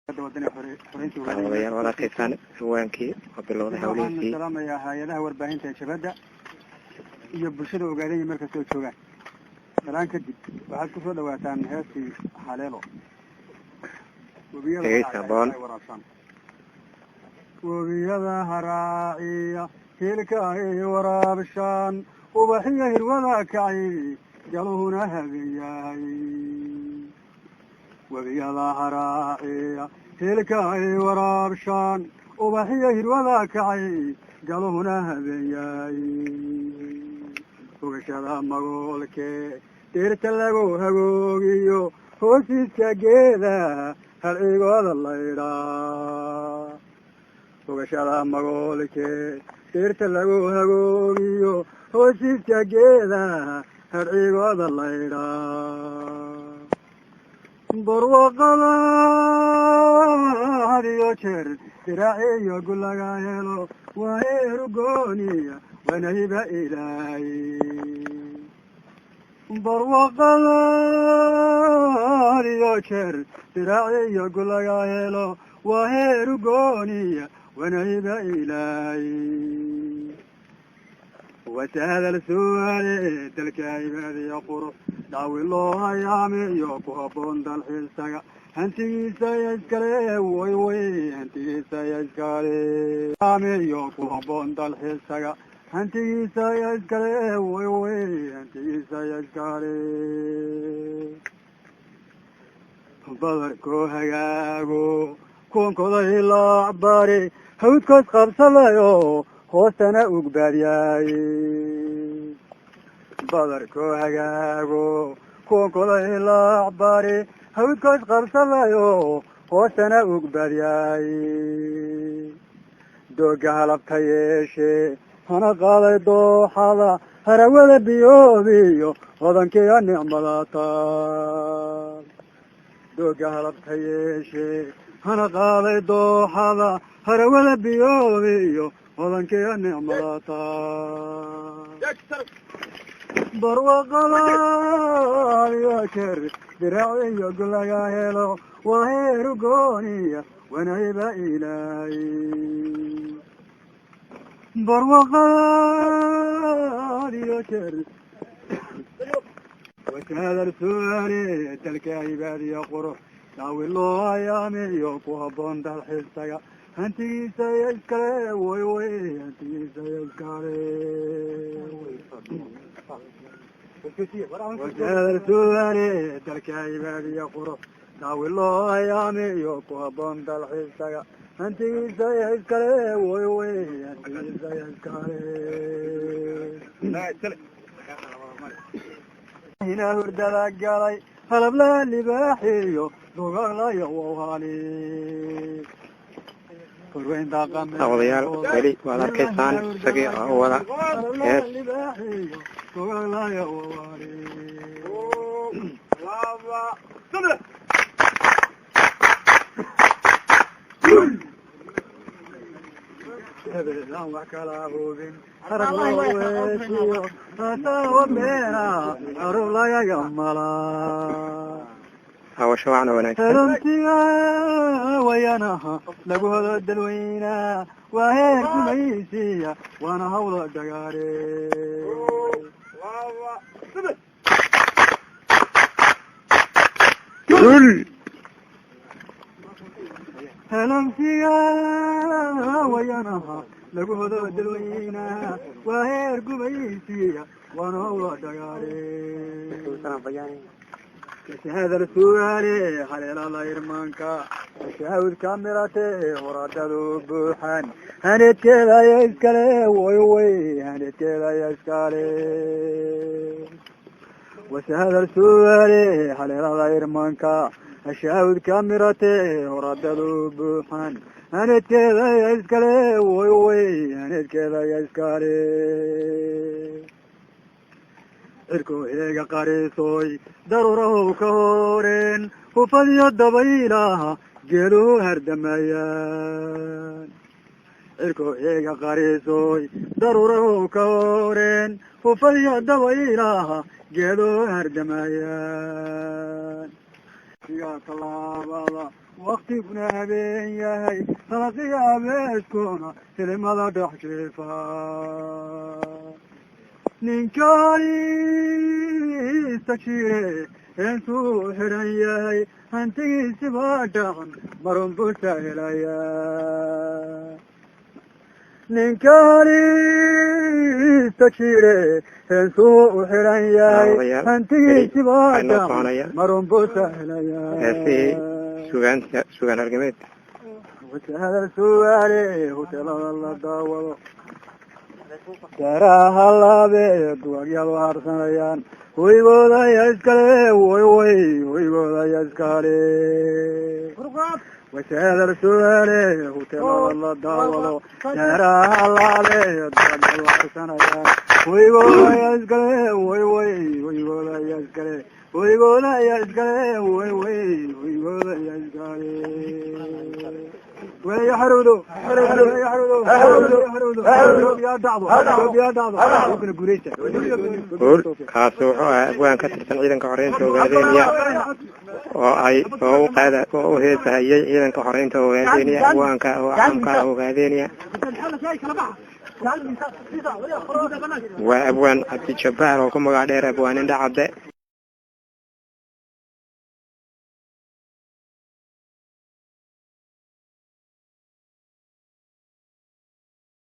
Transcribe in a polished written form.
odayaal walaalkaysaan hawaankii oo bilowday hawlihiisii salaamaya hay'adaha warbaahinta shabada iyo bulshada ogaadeen marka soo joogaan salaan kadib waxaad ku soo dhawaataan heestii haleelo wabiyada haraaciya hilka ay waraabshaan ubaxiya hirwada kacay galuhuna habeeyahay wabiyada haraaciya hilka ay waraabshaan ubaxiya hirwada kacay galuhuna habeeyahay ogashada magoolkee dhirta lagu hagoogiyo hoosiiska geeda halcigooda laydhaa ogashada magoolkee dhirta lagu hagoogiyo hoosiiska geeda halcigooda laydhaa barwaqada hadiyo jeer diraaciyo gulaga helo waa eerugooniya wanayba ilaahay barwaqada hadiyo jeer diraaciyo gulaga helo waa eerugooniya wanayba ilaahay wasahadal su'aale dalka ibaadiya qurux daawi loo hayaamiyo ku habboon dalxiisaga hantigiisa iskale way hantigiisa iskale hayaamiyo ku habboon dalxiisaga hantigiisa iskale way hantigiisa iskale badarkoo hagaago kuwankoday laacbari hawdkoos qabsadayo hoostana ugbaadyaay badarkoo hagaago kuwankoday laacbari hawdkoos qabsadayo hoostana ugbaadyaay dooga halabta yeeshe hana qaaday dooxada harawada biyoobiyo hodankiiya nicmadata dooga halabta yeeshe hana qaaday dooxada harawada biyoobiyo hodankiiya nicmadata barwaqada hadiyo jeer diraaciyo gulaga helo waa heerugooniya wanayba ilaahay barwaqada hadiyo jeer wasahadal su'aale dalka ibaadiya qurux daawi loo hayaamiyo ku habboon dalxiisaga hantigiisa iskale way hantigiisa iskale wasahadal su'aale dalka ibaadiya qurux daawi loo hayaamiyo ku habboon dalxiisaga hantigiisa iskale way hantigiisa iskale hina hurdada galay halablaha libaaxiyo dugaglayo wawhali odayaal weli waad arkaysaan isagii oo wada hees hebelaan wax kala hubin haragweesiyo hatawa beena arub lagaga malaa hawasho wacna wanaagsan helomtiga wayanaha lagu hodo dadweynaa waa heer gumaysiya waana hawla dagaare helomtiga wayanaha lagu hodo dadweynaa waa heer gumaysiya waana hawla dagaare wasahadal su'aale haleelada irmaanka shaawid kamirate horadadu buuxan haneedkeeda ya iskale way haneedkeeda ya iskale wasahadal su'aale haleelada irmaanka shaawid kamirate horadadu buuxan haneedkeeda ya iskale way haneedkeeda ya iskale cirko eega qariisoy daruurahow ka horeen hufadiyo dabaylaha geeluhu hardamayaan cirko eega qariisoy daruurahow ka horeen hufadiyo dabaylaha geeluhu hardamayaan sigaa tallaabada waqtiguna habeen yahay salaqiya abeeskuna filimada dhex jiifa ninkaaliisa jire intuu xidhan yahay hantigiisi baa dhaqan marunbuu sahelaya ninkaaliisa jire intuu xidhan yahay hantigiisi baa dhaqan marunbuu sahelaya sugaan argameed wajahada sugaale hotelada la daawado gaaraha laabe duwagyadu harsanayaan hoygooda ayaa iskale hoygooda ayaa iskale wajahada sugaale hotelada la daawado gaaraha laabe duwagyadu harsanayaan hoygooda ayaa iskale hoygooda ayaa iskale hoygooda ayaa iskale hoygooda ayaa iskale ويا حرودو يا حرودو يا دعضو ابن قريشه كاسو وان كترسن ciidanka xoreynta ogaadeenaya oo ay oo qaada oo heesayay ciidanka xoreynta ogaadeenaya waanka oo amka ogaadeenaya waa abwaan abdi jabbaar oo ku magac dheer abwaan indha cadde